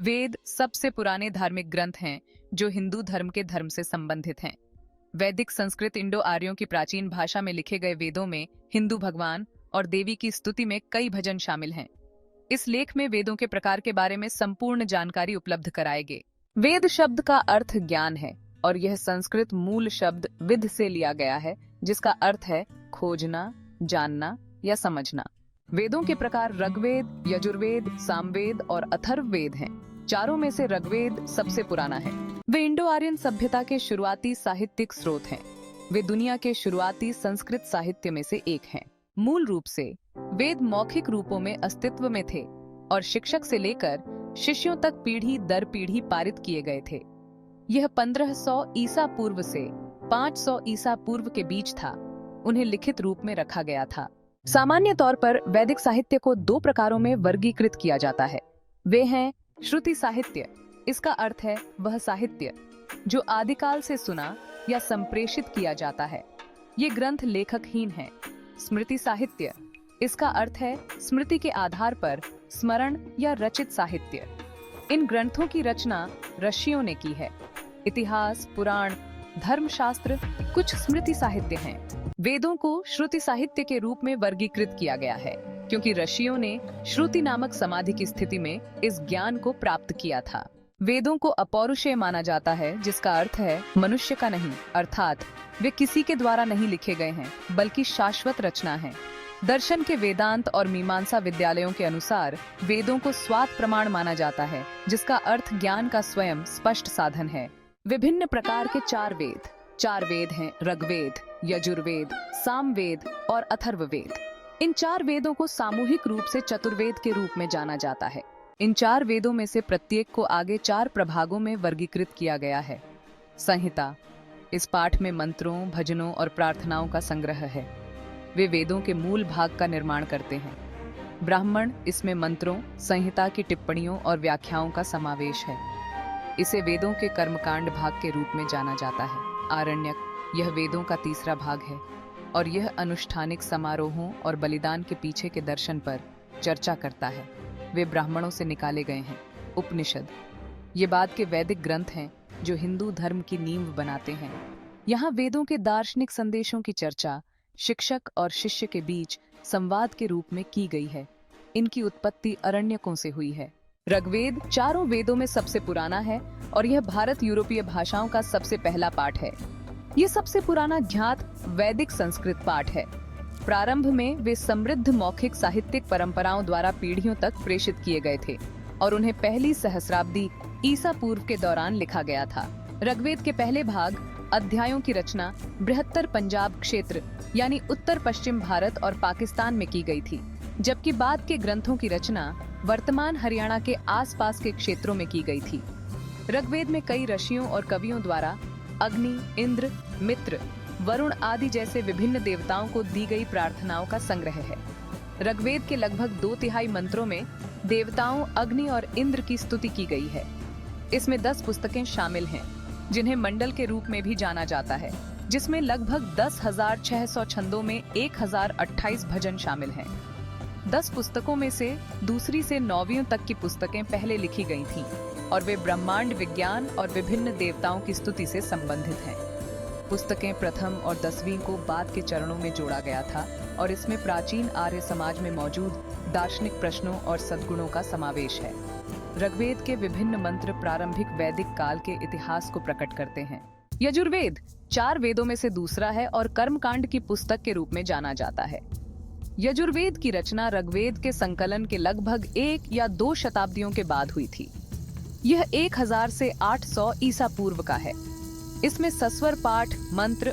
वेद सबसे पुराने धार्मिक ग्रंथ हैं जो हिंदू धर्म के धर्म से संबंधित हैं। वैदिक संस्कृत इंडो आर्यों की प्राचीन भाषा में लिखे गए वेदों में हिंदू भगवान और देवी की स्तुति में कई भजन शामिल हैं। इस लेख में वेदों के प्रकार के बारे में संपूर्ण जानकारी उपलब्ध कराएंगे। वेद शब्द का अर्थ ज्ञान है और यह संस्कृत मूल शब्द विद से लिया गया है, जिसका अर्थ है खोजना, जानना या समझना। वेदों के प्रकार ऋग्वेद, यजुर्वेद, सामवेद और अथर्ववेद हैं। चारों में से ऋग्वेद सबसे पुराना है। वे इंडो आर्यन सभ्यता के शुरुआती साहित्यिक स्रोत हैं। वे दुनिया के शुरुआती संस्कृत साहित्य में से एक हैं। मूल रूप से वेद मौखिक रूपों में अस्तित्व में थे और शिक्षक से लेकर शिष्यों तक पीढ़ी दर पीढ़ी पारित किए गए थे। यह 1500 ईसा पूर्व से 500 ईसा पूर्व के बीच था। उन्हें लिखित रूप में रखा गया था। सामान्य तौर पर वैदिक साहित्य को दो प्रकारों में वर्गीकृत किया जाता है। वे हैं श्रुति साहित्य। इसका अर्थ है वह साहित्य जो आदिकाल से सुना या संप्रेषित किया जाता है। ये ग्रंथ लेखकहीन हैं। स्मृति साहित्य। इसका अर्थ है स्मृति के आधार पर स्मरण या रचित साहित्य। इन ग्रंथों की रचना ऋषियों ने की है। इतिहास, पुराण, धर्मशास्त्र कुछ स्मृति साहित्य हैं। वेदों को श्रुति साहित्य के रूप में वर्गीकृत किया गया है क्योंकि ऋषियों ने श्रुति नामक समाधि की स्थिति में इस ज्ञान को प्राप्त किया था। वेदों को अपौरुषेय माना जाता है, जिसका अर्थ है मनुष्य का नहीं, अर्थात वे किसी के द्वारा नहीं लिखे गए हैं बल्कि शाश्वत रचना है। दर्शन के वेदांत और मीमांसा विद्यालयों के अनुसार वेदों को स्वात प्रमाण माना जाता है, जिसका अर्थ ज्ञान का स्वयं स्पष्ट साधन है। विभिन्न प्रकार के चार वेद हैं ऋग्वेद, यजुर्वेद, सामवेद और अथर्ववेद। इन चार वेदों को सामूहिक रूप से चतुर्वेद के रूप में जाना जाता है। इन चार वेदों में से प्रत्येक को आगे चार प्रभागों में वर्गीकृत किया गया है। संहिता। इस पाठ में मंत्रों, भजनों और प्रार्थनाओं का संग्रह है। वे वेदों के मूल भाग का निर्माण करते हैं। ब्राह्मण। इसमें मंत्रों, संहिता की टिप्पणियों और व्याख्याओं का समावेश है। इसे वेदों के कर्मकांड भाग के रूप में जाना जाता है। आरण्यक। यह वेदों का तीसरा भाग है और यह अनुष्ठानिक समारोहों और बलिदान के पीछे के दर्शन पर चर्चा करता है। वे ब्राह्मणों से निकाले गए हैं। उपनिषद। ये बाद के वैदिक ग्रंथ हैं जो हिंदू धर्म की नींव बनाते हैं। यहाँ वेदों के दार्शनिक संदेशों की चर्चा शिक्षक और शिष्य के बीच संवाद के रूप में की गई है। इनकी उत्पत्ति अरण्यकों से हुई है। ऋग्वेद चारों वेदों में सबसे पुराना है और यह भारत यूरोपीय भाषाओं का सबसे पहला पाठ है। यह सबसे पुराना ज्ञात वैदिक संस्कृत पाठ है। प्रारंभ में वे समृद्ध मौखिक साहित्यिक परंपराओं द्वारा पीढ़ियों तक प्रेषित किए गए थे और उन्हें पहली सहस्राब्दी ईसा पूर्व के दौरान लिखा गया था। ऋग्वेद के पहले भाग अध्यायों की रचना बृहत्तर पंजाब क्षेत्र यानी उत्तर पश्चिम भारत और पाकिस्तान में की गई थी, जबकि बाद के ग्रंथों की रचना वर्तमान हरियाणा के आसपास के क्षेत्रों में की गई थी। ऋग्वेद में कई ऋषियों और कवियों द्वारा अग्नि, इंद्र, मित्र, वरुण आदि जैसे विभिन्न देवताओं को दी गई प्रार्थनाओं का संग्रह है। ऋग्वेद के लगभग 2/3 मंत्रों में देवताओं अग्नि और इंद्र की स्तुति की गई है। इसमें 10 पुस्तकें शामिल हैं, जिन्हें मंडल के रूप में भी जाना जाता है, जिसमें लगभग 10,600 छंदों में 1028 भजन शामिल हैं। 10 पुस्तकों में से दूसरी से 9वीं तक की पुस्तकें पहले लिखी गई थीं और वे ब्रह्मांड विज्ञान और विभिन्न देवताओं की स्तुति से संबंधित हैं। पुस्तकें प्रथम और 10वीं को बाद के चरणों में जोड़ा गया था और इसमें प्राचीन आर्य समाज में मौजूद दार्शनिक प्रश्नों और सद्गुणों का समावेश है। ऋग्वेद के विभिन्न मंत्र प्रारंभिक वैदिक काल के इतिहास को प्रकट करते हैं। यजुर्वेद 4 वेदों में से दूसरा है और कर्मकांड की पुस्तक के रूप में जाना जाता है। यजुर्वेद की रचना ऋग्वेद के संकलन के लगभग 1 या 2 शताब्दियों के बाद हुई थी। यह 1000 से 800 ईसा पूर्व का है। इसमें सस्वर पाठ,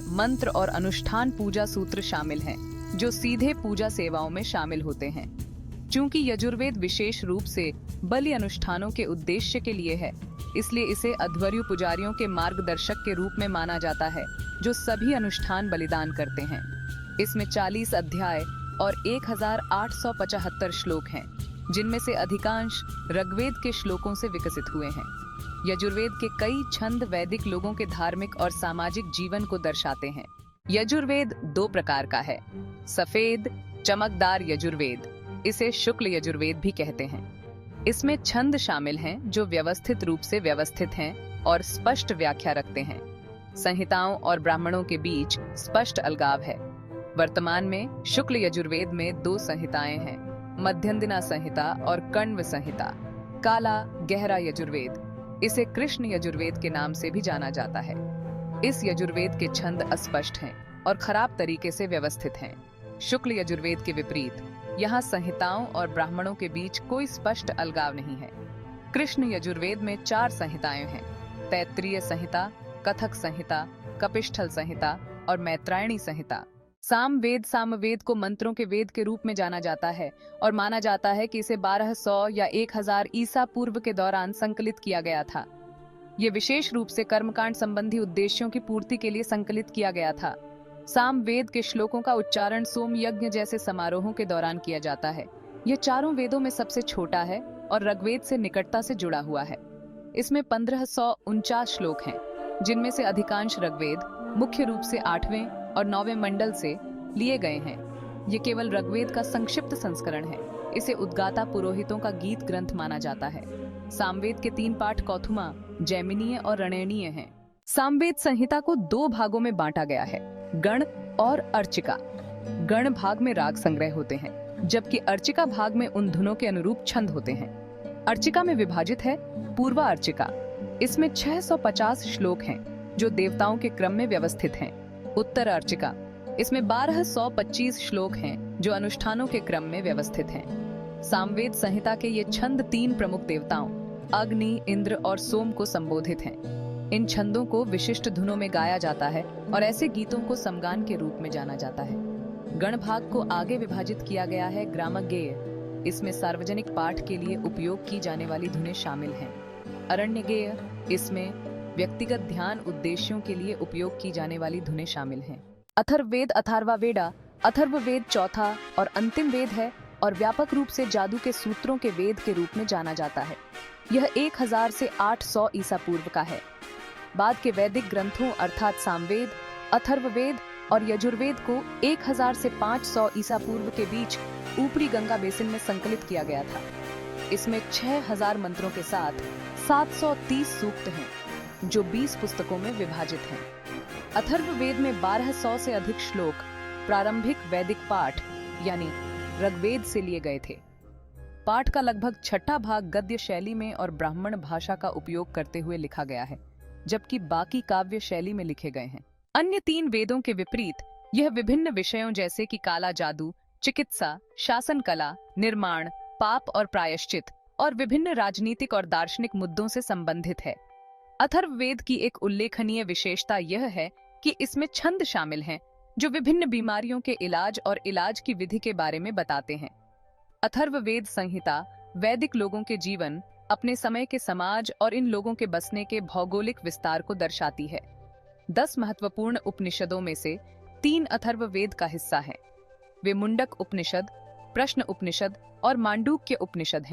मंत्र और अनुष्ठान पूजा सूत्र शामिल हैं, जो सीधे पूजा सेवाओं में शामिल होते हैं। चूंकि यजुर्वेद विशेष रूप से बलि अनुष्ठानों के उद्देश्य के लिए है, इसलिए इसे अध्वर्यु पुजारियों के मार्गदर्शक के रूप में माना जाता है, जो सभी अनुष्ठान बलिदान करते हैं। इसमें 40 अध्याय और 1875 श्लोक हैं, जिनमें से अधिकांश ऋग्वेद के श्लोकों से विकसित हुए हैं। यजुर्वेद के कई छंद वैदिक लोगों के धार्मिक और सामाजिक जीवन को दर्शाते हैं। यजुर्वेद 2 प्रकार का है। सफेद, चमकदार यजुर्वेद, इसे शुक्ल यजुर्वेद भी कहते हैं। इसमें छंद शामिल हैं जो व्यवस्थित रूप से व्यवस्थित हैं और स्पष्ट व्याख्या रखते हैं। संहिताओं और ब्राह्मणों के बीच स्पष्ट अलगाव है। वर्तमान में शुक्ल यजुर्वेद में 2 संहिताएं हैं, मध्यंदिना संहिता और कण्व संहिता। काला गहरा यजुर्वेद, इसे कृष्ण यजुर्वेद के नाम से भी जाना जाता है। इस यजुर्वेद के छंद अस्पष्ट हैं और खराब तरीके से व्यवस्थित हैं। शुक्ल यजुर्वेद के विपरीत यहाँ संहिताओं और ब्राह्मणों के बीच कोई स्पष्ट अलगाव नहीं है। कृष्ण यजुर्वेद में 4 संहिताएं हैं, तैत्तिरीय संहिता, कथक संहिता, कपिष्ठल संहिता और मैत्रायणी संहिता। सामवेद को मंत्रों के वेद के रूप में जाना जाता है और माना जाता है कि इसे 1200 या 1000 ईसा पूर्व के दौरान संकलित किया गया था। ये विशेष रूप से कर्मकांड संबंधी उद्देश्यों की पूर्ति के लिए संकलित किया गया था। सामवेद के श्लोकों का उच्चारण सोम यज्ञ जैसे समारोहों के दौरान किया जाता है। यह चारों वेदों में सबसे छोटा है और ऋग्वेद से निकटता से जुड़ा हुआ है। इसमें 1549 श्लोक हैं, जिनमें से अधिकांश ऋग्वेद, मुख्य रूप से 8वें और 9वें मंडल से लिए गए हैं। ये केवल ऋग्वेद का संक्षिप्त संस्करण है। इसे उद्गाता पुरोहितों का गीत ग्रंथ माना जाता है। सामवेद के 3 पाठ कौथुमा, जैमिनीय और रणेनीय हैं। सामवेद संहिता को 2 भागों में बांटा गया है, गण और अर्चिका। गण भाग में राग संग्रह होते हैं, जबकि अर्चिका भाग में उन धुनों के अनुरूप छंद होते हैं। अर्चिका में विभाजित है पूर्वा अर्चिका। इसमें 650 श्लोक हैं, जो देवताओं के क्रम में व्यवस्थित हैं। उत्तर अर्चिका, इसमें 1225 श्लोक हैं, जो अनुष्ठानों के क्रम में व्यवस्थित हैं। सामवेद संहिता के ये छंद 3 प्रमुख देवताओं अग्नि, इंद्र और सोम को संबोधित हैं। इन छंदों को विशिष्ट धुनों में गाया जाता है और ऐसे गीतों को समगान के रूप में जाना जाता है। गण भाग को आगे विभाजित किया गया है ग्रामज्ञेय। इसमें सार्वजनिक पाठ के लिए उपयोग की जाने वाली धुनें शामिल हैं। अरण्यज्ञेय, इसमें व्यक्तिगत ध्यान उद्देश्यों के लिए उपयोग की जाने वाली धुनें शामिल हैं। अथर्ववेद अथर्ववेदा, अथर्ववेद चौथा और अंतिम वेद है और व्यापक रूप से जादू के सूत्रों के वेद के रूप में जाना जाता है। यह 1000 से 800 ईसा पूर्व का है। बाद के वैदिक ग्रंथों अर्थात सामवेद, अथर्ववेद और यजुर्वेद को 1000 से 500 ईसा पूर्व के बीच ऊपरी गंगा बेसिन में संकलित किया गया था। इसमें 6000 मंत्रों के साथ 730 सूक्त हैं, जो 20 पुस्तकों में विभाजित हैं। अथर्ववेद में 1200 से अधिक श्लोक प्रारंभिक वैदिक पाठ यानी ऋग्वेद से लिए गए थे। पाठ का लगभग 6ठा भाग गद्य शैली में और ब्राह्मण भाषा का उपयोग करते हुए लिखा गया है, जबकि बाकी काव्य शैली में लिखे गए हैं। अन्य 3 वेदों के विपरीत यह विभिन्न विषयों जैसे कि काला जादू, चिकित्सा, शासन कला, निर्माण, पाप और प्रायश्चित और विभिन्न राजनीतिक और दार्शनिक मुद्दों से संबंधित है। अथर्ववेद की एक उल्लेखनीय विशेषता यह है कि इसमें छंद शामिल हैं, जो विभिन्न बीमारियों के इलाज और इलाज की विधि के बारे में बताते हैं। अथर्ववेद संहिता वैदिक लोगों के जीवन, अपने समय के समाज और इन लोगों के बसने के भौगोलिक विस्तार को दर्शाती है। 10 महत्वपूर्ण उपनिषदों में से 3 अथर्ववेद का हिस्सा हैं। वे मुंडक उपनिषद, प्रश्न उपनिषद और मांडूक्य उपनिषद हैं।